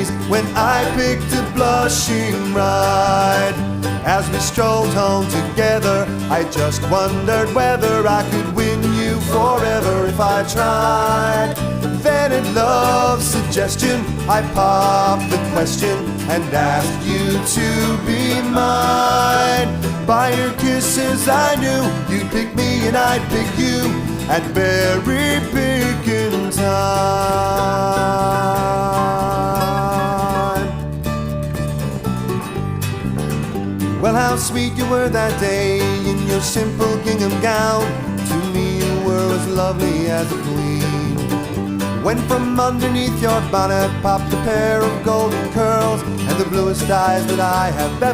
days when I picked a blushing bride. As we strolled home together, I just wondered whether I could win you forever if I tried. Then at love's suggestion, I popped the question and asked you to be mine. By your kisses I knew you'd pick me and I'd pick you at berry picking time. Well, how sweet you were that day in your simple gingham gown. To me you were as lovely as a queen. When from underneath your bonnet popped a pair of golden curls and the bluest eyes that I have ever